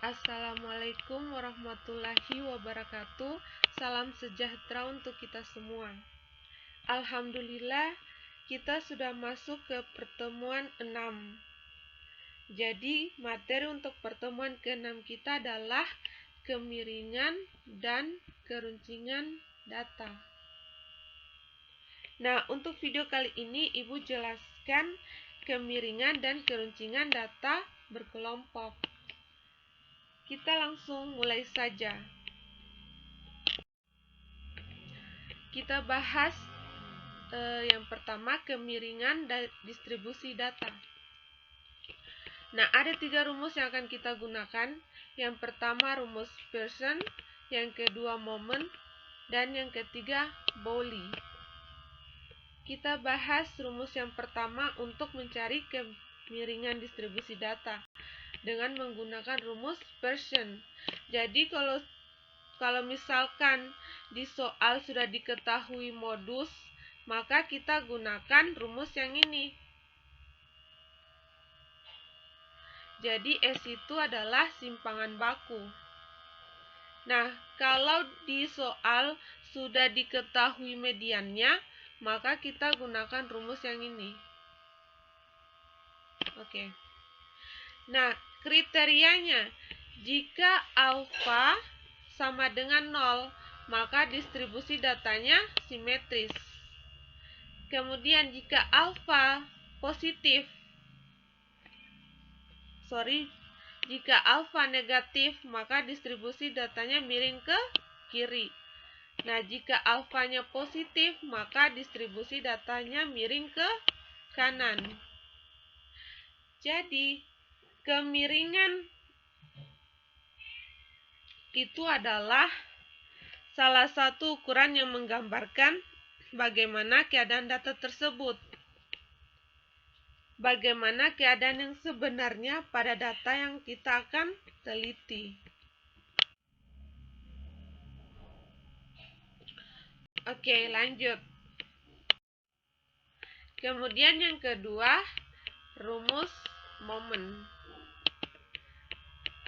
Assalamualaikum warahmatullahi wabarakatuh. Salam sejahtera untuk kita semua. Alhamdulillah, kita sudah masuk ke pertemuan 6. Jadi, materi untuk pertemuan ke-6 kita adalah kemiringan dan keruncingan data. Nah, untuk video kali ini Ibu jelaskan kemiringan dan keruncingan data berkelompok. Kita langsung mulai saja. Kita bahas yang pertama, kemiringan dan distribusi data. Nah, ada 3 rumus yang akan kita gunakan. Yang pertama rumus Pearson, yang kedua moment, dan yang ketiga Bowley. Kita bahas rumus yang pertama untuk mencari kemiringan distribusi data dengan menggunakan rumus Pearson. Jadi kalau misalkan di soal sudah diketahui modus, maka kita gunakan rumus yang ini. Jadi S itu adalah simpangan baku. Nah, kalau di soal sudah diketahui mediannya, maka kita gunakan rumus yang ini. Oke. Nah, kriterianya, jika alfa sama dengan 0, maka distribusi datanya simetris. Kemudian jika alfa positif, jika alfa negatif, maka distribusi datanya miring ke kiri. Nah, jika alfanya positif, maka distribusi datanya miring ke kanan. Jadi, kemiringan itu adalah salah satu ukuran yang menggambarkan bagaimana keadaan data tersebut. Bagaimana keadaan yang sebenarnya pada data yang kita akan teliti. Oke, lanjut. Kemudian yang kedua, rumus momen.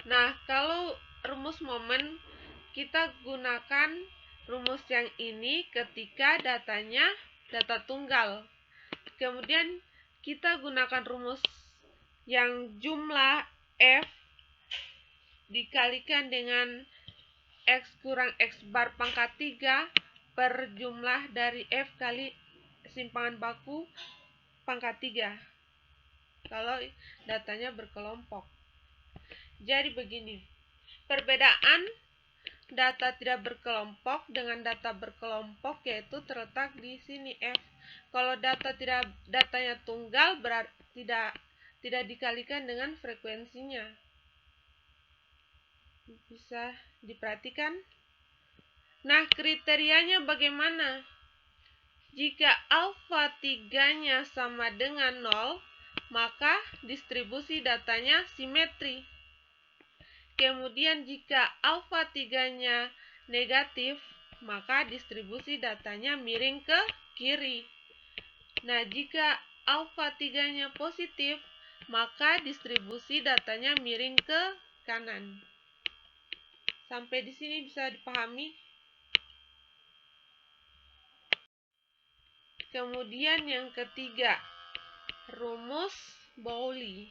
Nah, kalau rumus momen, kita gunakan rumus yang ini ketika datanya data tunggal. Kemudian kita gunakan rumus yang jumlah F dikalikan dengan X kurang X bar pangkat 3 per jumlah dari F kali simpangan baku pangkat 3 kalau datanya berkelompok. Jadi begini, perbedaan data tidak berkelompok dengan data berkelompok yaitu terletak di sini F. Kalau datanya tunggal berarti tidak dikalikan dengan frekuensinya. Bisa diperhatikan. Nah, kriterianya bagaimana? Jika alfa 3-nya sama dengan 0, maka distribusi datanya simetri. Kemudian jika alfa 3-nya negatif, maka distribusi datanya miring ke kiri. Nah, jika alfa 3-nya positif, maka distribusi datanya miring ke kanan. Sampai di sini bisa dipahami? Kemudian yang ketiga, rumus Bowley.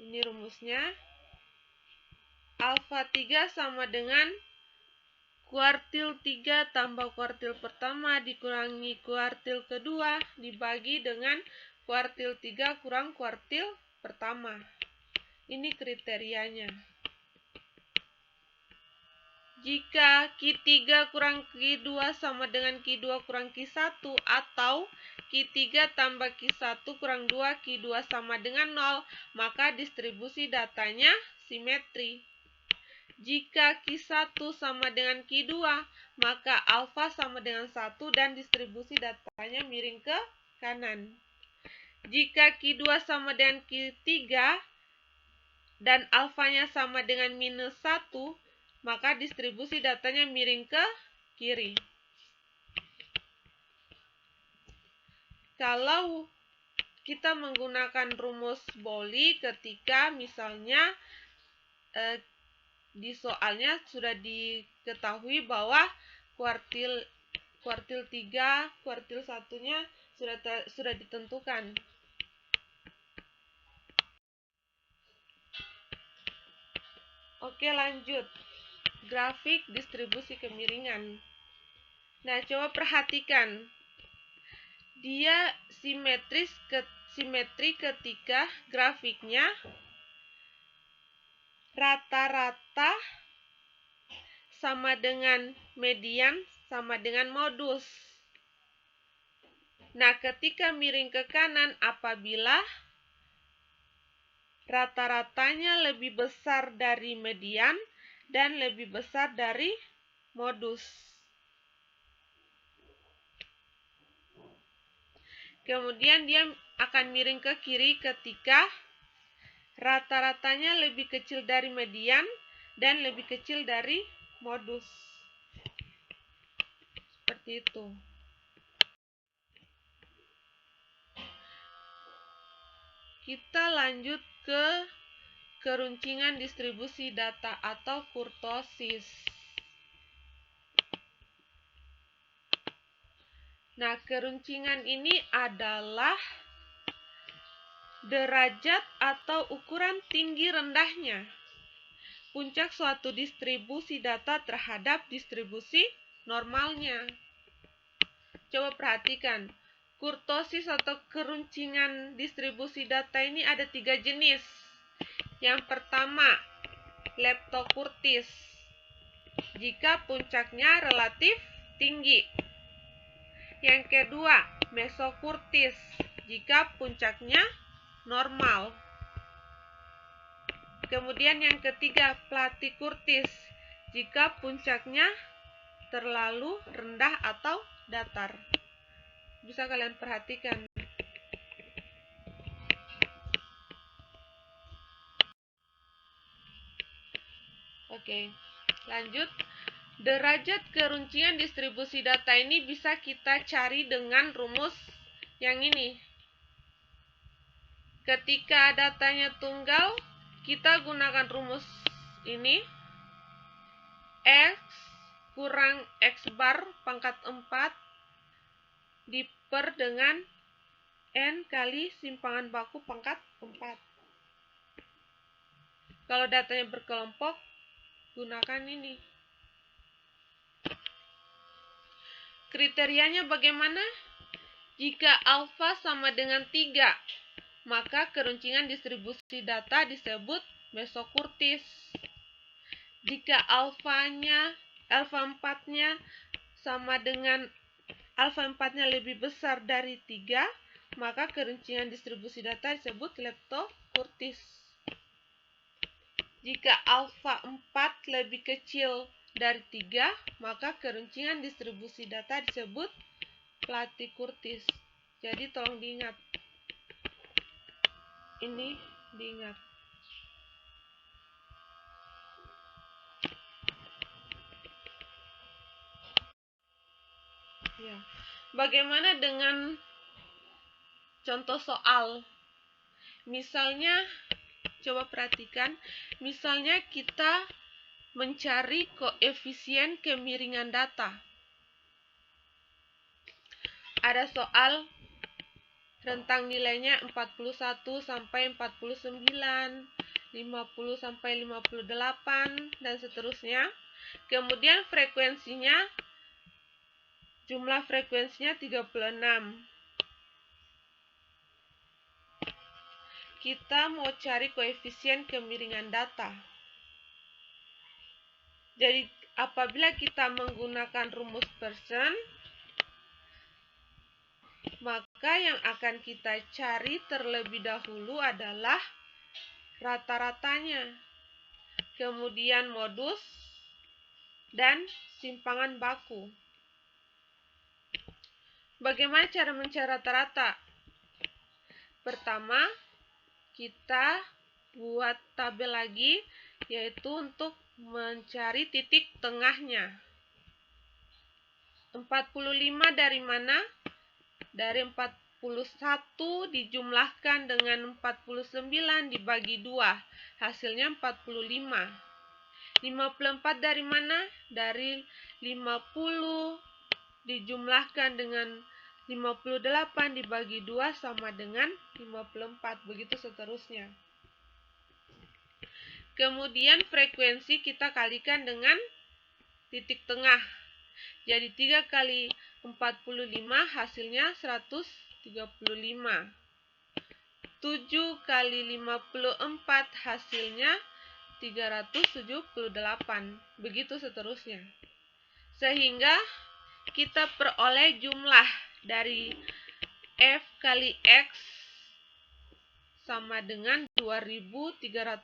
Ini rumusnya. Alfa 3 sama dengan kuartil 3 tambah kuartil pertama dikurangi kuartil kedua dibagi dengan kuartil 3 kurang kuartil pertama. Ini kriterianya. Jika Q3 kurang Q2 sama dengan Q2 kurang Q1 atau Q3 tambah Q1 kurang 2 Q2 sama dengan 0, maka distribusi datanya simetri. Jika Q1 sama dengan Q2, maka alfa sama dengan 1 dan distribusi datanya miring ke kanan. Jika Q2 sama dengan Q3 dan alfanya sama dengan minus 1, maka distribusi datanya miring ke kiri. Kalau kita menggunakan rumus Pauli ketika misalnya di soalnya sudah diketahui bahwa kuartil 3, kuartil 1-nya sudah ditentukan. Oke, lanjut. Grafik distribusi kemiringan. Nah, coba perhatikan. Dia simetri ketika grafiknya rata-rata sama dengan median sama dengan modus. Nah, ketika miring ke kanan apabila rata-ratanya lebih besar dari median dan lebih besar dari modus. Kemudian dia akan miring ke kiri ketika rata-ratanya lebih kecil dari median dan lebih kecil dari modus. Seperti itu. Kita lanjut ke keruncingan distribusi data atau kurtosis. Nah, keruncingan ini adalah derajat atau ukuran tinggi rendahnya puncak suatu distribusi data terhadap distribusi normalnya. Coba perhatikan, kurtosis atau keruncingan distribusi data ini ada 3 jenis. Yang pertama, leptokurtis, jika puncaknya relatif tinggi. Yang kedua, mesokurtis, jika puncaknya normal. Kemudian yang ketiga, platikurtis, jika puncaknya terlalu rendah atau datar. Bisa kalian perhatikan. Oke, lanjut. Derajat keruncingan distribusi data ini bisa kita cari dengan rumus yang ini. Ketika datanya tunggal, kita gunakan rumus ini. X kurang X bar pangkat 4 diper dengan N kali simpangan baku pangkat 4. Kalau datanya berkelompok, gunakan ini. Kriterianya bagaimana? Jika alfa sama dengan 3, maka keruncingan distribusi data disebut mesokurtis. Jika alfa 4-nya sama dengan alfa 4-nya lebih besar dari 3, maka keruncingan distribusi data disebut leptokurtis. Jika alfa 4 lebih kecil dari 3, maka keruncingan distribusi data disebut platikurtis. Jadi tolong diingat. Ini diingat. Ya. Bagaimana dengan contoh soal? Misalnya, coba perhatikan, misalnya kita mencari koefisien kemiringan data. Ada soal rentang nilainya 41 sampai 49, 50 sampai 58 dan seterusnya. Kemudian jumlah frekuensinya 36. Kita mau cari koefisien kemiringan data. Jadi apabila kita menggunakan rumus Pearson, maka yang akan kita cari terlebih dahulu adalah rata-ratanya, kemudian modus, dan simpangan baku. Bagaimana cara mencari rata-rata? Pertama, kita buat tabel lagi, yaitu untuk mencari titik tengahnya. 45 dari mana? Dari dijumlahkan dengan 49 dibagi 2, hasilnya 45. 54 dari mana? Dari 50 dijumlahkan dengan 58 dibagi 2 sama dengan 54, begitu seterusnya. Kemudian frekuensi kita kalikan dengan titik tengah. Jadi 3 kali 45 hasilnya 135. 7 kali 54 hasilnya 378. Begitu seterusnya. Sehingga kita peroleh jumlah dari F kali X sama dengan 2376.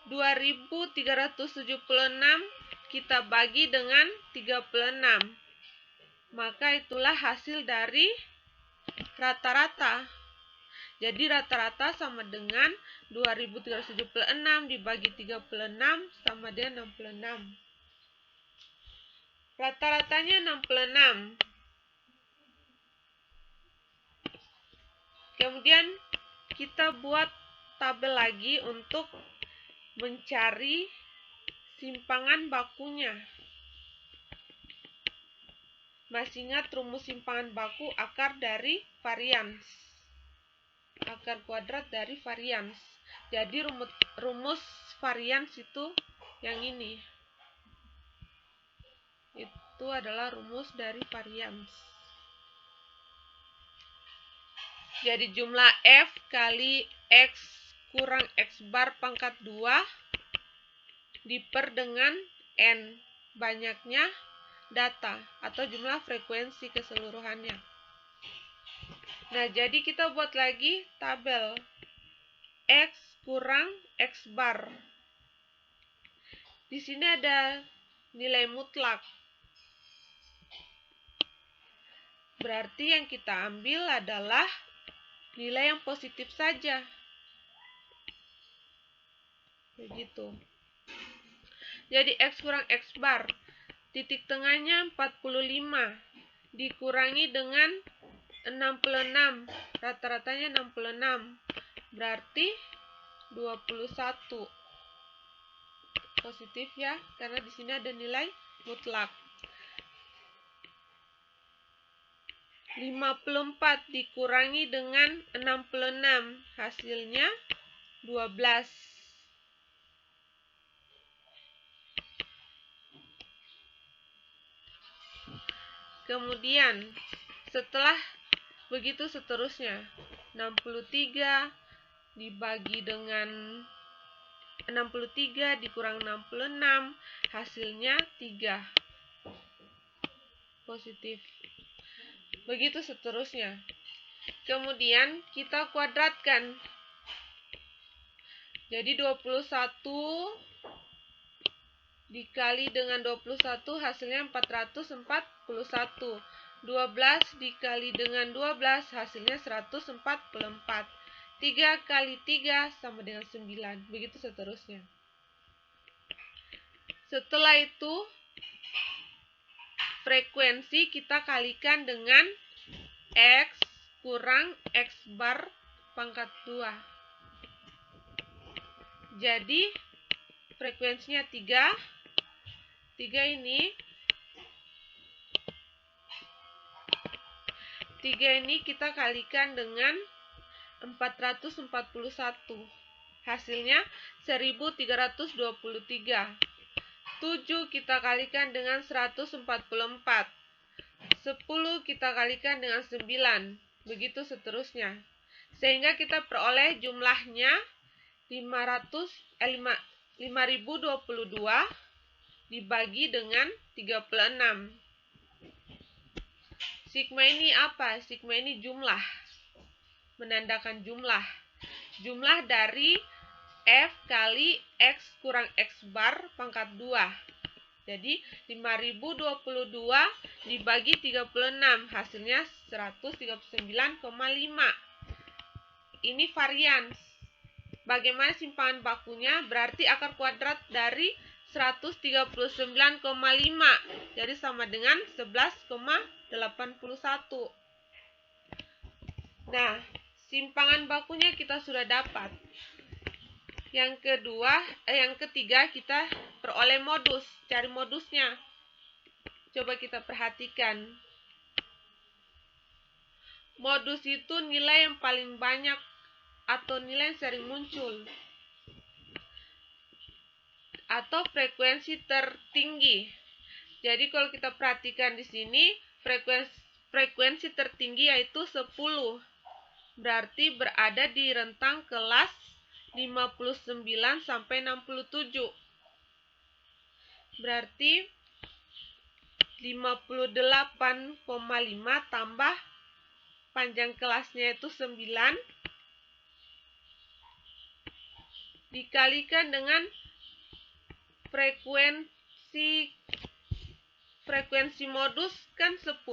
2376 kita bagi dengan 36. Maka itulah hasil dari rata-rata. Jadi rata-rata sama dengan 2376 dibagi 36 sama dengan 66. Rata-ratanya 66. Kemudian kita buat tabel lagi untuk mencari simpangan bakunya. Masih ingat rumus simpangan baku akar dari varians. Akar kuadrat dari varians. Jadi rumus varians itu yang ini. Itu adalah rumus dari varians. Jadi jumlah F kali X kurang X bar pangkat 2 diper dengan N, banyaknya data atau jumlah frekuensi keseluruhannya. Nah, jadi kita buat lagi tabel X kurang X bar. Di sini ada nilai mutlak. Berarti yang kita ambil adalah nilai yang positif saja. Begitu. Jadi X kurang X bar. Titik tengahnya 45. Dikurangi dengan 66. Rata-ratanya 66. Berarti 21. Positif ya, karena di sini ada nilai mutlak. 54 dikurangi dengan 66, hasilnya 12. Kemudian setelah begitu seterusnya, 63 dibagi dengan 63 dikurang 66, hasilnya 3. Positif. Begitu seterusnya. Kemudian kita kuadratkan. Jadi 21 dikali dengan 21 hasilnya 441. 12 dikali dengan 12 hasilnya 144. 3 kali 3 sama dengan 9. Begitu seterusnya. Setelah itu frekuensi kita kalikan dengan X kurang X bar pangkat 2. Jadi frekuensinya 3. 3 ini kita kalikan dengan 441. Hasilnya 1323. 7 kita kalikan dengan 144. 10 kita kalikan dengan 9. Begitu seterusnya. Sehingga kita peroleh jumlahnya 5022 dibagi dengan 36. Sigma ini apa? Sigma ini jumlah. Menandakan jumlah. Jumlah dari F kali X kurang X bar pangkat 2. Jadi 5022 dibagi 36, hasilnya 139,5. Ini varians. Bagaimana simpangan bakunya? Berarti akar kuadrat dari 139,5. Jadi sama dengan 11,81. Nah, simpangan bakunya kita sudah dapat. Yang ketiga kita peroleh modus, cari modusnya. Coba kita perhatikan. Modus itu nilai yang paling banyak atau nilai yang sering muncul, atau frekuensi tertinggi. Jadi kalau kita perhatikan di sini, frekuensi tertinggi yaitu 10. Berarti berada di rentang kelas 59 sampai 67. Berarti 58,5 tambah panjang kelasnya itu 9 dikalikan dengan frekuensi modus kan 10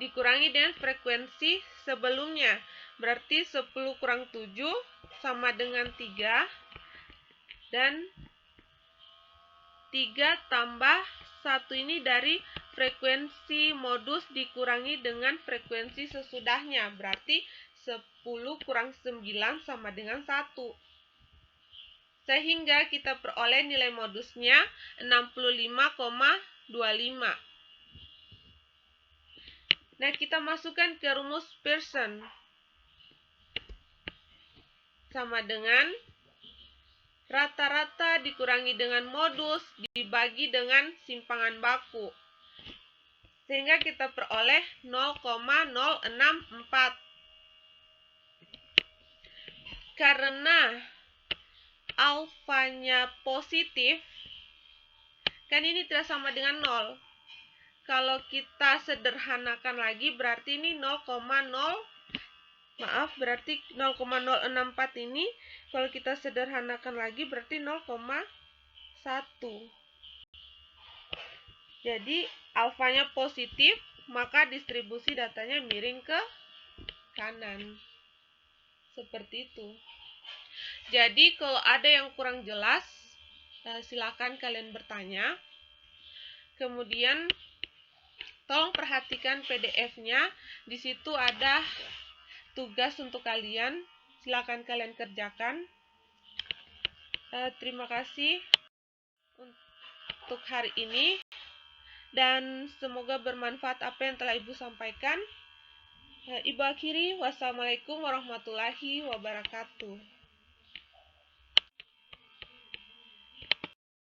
dikurangi dengan frekuensi sebelumnya. Berarti 10 kurang 7 sama dengan 3. Dan 3 tambah 1 ini dari frekuensi modus dikurangi dengan frekuensi sesudahnya. Berarti 10 kurang 9 sama dengan 1. Sehingga kita peroleh nilai modusnya 65,25. Nah, kita masukkan ke rumus Pearson. Sama dengan rata-rata dikurangi dengan modus dibagi dengan simpangan baku. Sehingga kita peroleh 0,064. Karena alfanya positif, kan ini tidak sama dengan 0. Kalau kita sederhanakan lagi berarti ini 0,064 ini kalau kita sederhanakan lagi berarti 0,1. Jadi alfanya positif, maka distribusi datanya miring ke kanan. Seperti itu. Jadi kalau ada yang kurang jelas, silakan kalian bertanya. Kemudian tolong perhatikan PDF-nya. Di situ ada tugas untuk kalian. Silakan kalian kerjakan. Terima kasih untuk hari ini. Dan semoga bermanfaat apa yang telah Ibu sampaikan. Ibu akhiri, wassalamualaikum warahmatullahi wabarakatuh.